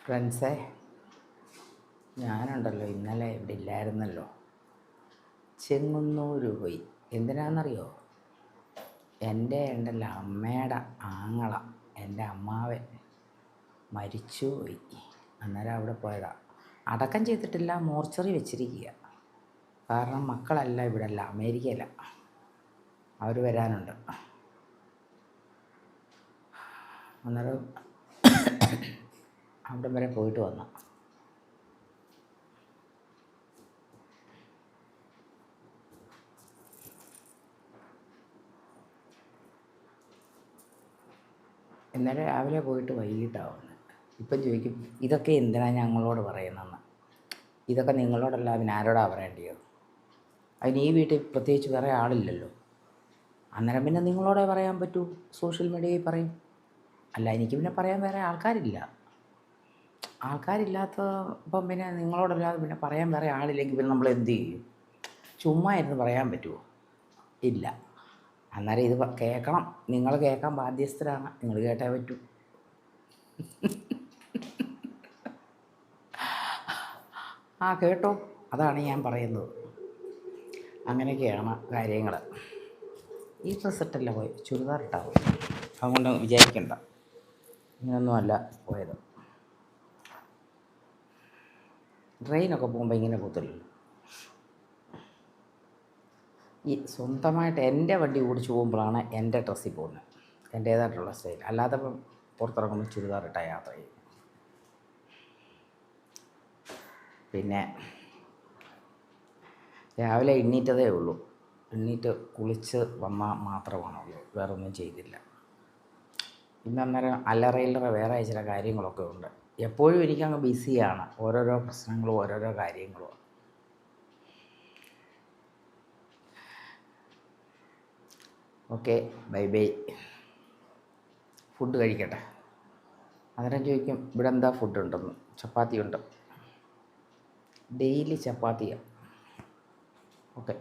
ഫ്രണ്ട്സേ, ഞാനുണ്ടല്ലോ ഇന്നലെ ഇവിടെ ഇല്ലായിരുന്നല്ലോ. ചെങ്ങന്നൂർ പോയി. എന്തിനാണെന്നറിയോ? ഉണ്ടല്ലോ അമ്മയുടെ ആങ്ങള, എൻ്റെ അമ്മാവൻ മരിച്ചുപോയി. അന്നേരം അവിടെ പോയതാ. അടക്കം ചെയ്തിട്ടില്ല, മോർച്ചറി വെച്ചിരിക്കുക. കാരണം മക്കളല്ല ഇവിടെ അല്ല, അമേരിക്കയില. അവർ വരാനുണ്ട്. അന്നേരം അവിടെ വരെ പോയിട്ട് വന്നു. ഇന്നലെ രാവിലെ പോയിട്ട് വൈകിട്ടാവുന്നത്. ഇപ്പം ചോദിക്കും, ഇതൊക്കെ എന്തിനാണ് ഞങ്ങളോട് പറയുന്നതെന്ന്. ഇതൊക്കെ നിങ്ങളോടല്ല, അതിന് ആരോടാ പറയേണ്ടത്? അതിന് ഈ വീട്ടിൽ പ്രത്യേകിച്ച് വേറെ ആളില്ലല്ലോ. അന്നേരം പിന്നെ നിങ്ങളോടേ പറയാൻ പറ്റൂ, സോഷ്യൽ മീഡിയയിൽ പറയും. അല്ല, എനിക്ക് പിന്നെ പറയാൻ വേറെ ആൾക്കാരില്ലാത്തപ്പം പിന്നെ നിങ്ങളോടല്ലാതെ പിന്നെ പറയാൻ വേറെ ആളില്ലെങ്കിൽ പിന്നെ നമ്മൾ എന്ത് ചെയ്യും? ചുമ്മാ ഇരുന്ന് പറയാൻ പറ്റുമോ? ഇല്ല. അന്നേരം ഇത് കേൾക്കണം. നിങ്ങൾ കേൾക്കാൻ ബാധ്യസ്ഥരാണ്. നിങ്ങൾ കേട്ടേ പറ്റൂ. കേട്ടോ, അതാണ് ഞാൻ പറയുന്നത്. അങ്ങനെയൊക്കെയാണ് കാര്യങ്ങൾ. ഈ ഡ്രസ്സ് ഇട്ടല്ല പോയി, ചുരിദാർ ഇട്ടാൽ പോയി. അതുകൊണ്ട് വിചാരിക്കണ്ട, ഇങ്ങനൊന്നുമല്ല പോയത്. ട്രെയിനൊക്കെ പോകുമ്പോൾ ഇങ്ങനെ പോകത്തില്ലല്ലോ. ഈ സ്വന്തമായിട്ട് എൻ്റെ വണ്ടി ഓടിച്ച് പോകുമ്പോഴാണ് എൻ്റെ ഡ്രസ്സിൽ പോകുന്നത്, എൻ്റേതായിട്ടുള്ള സ്റ്റൈൽ. അല്ലാതെ പുറത്തിറങ്ങുമ്പോൾ ചുരിദാർ ഇട്ടാൽ യാത്ര ചെയ്യും. പിന്നെ രാവിലെ എണ്ണീറ്റതേ ഉള്ളൂ. എണ്ണീറ്റ് കുളിച്ച് വന്നാൽ മാത്രമാണുള്ളൂ, വേറൊന്നും ചെയ്തില്ല. ഇന്നന്നേരം അല്ലറ വേറെ ചില കാര്യങ്ങളൊക്കെ ഉണ്ട്. എപ്പോഴും എനിക്കങ്ങ് ബിസിയാണ്, ഓരോരോ പ്രശ്നങ്ങളും ഓരോരോ കാര്യങ്ങളും. Okay, bye bye. ഫുഡ് കഴിക്കട്ടെ. അന്നേരം ചോദിക്കും, ഇവിടെ എന്താ ഫുഡ് ഉണ്ടെന്ന്. ചപ്പാത്തി ഉണ്ട്, ഡെയിലി ചപ്പാത്തിയാണ്. ഓക്കെ.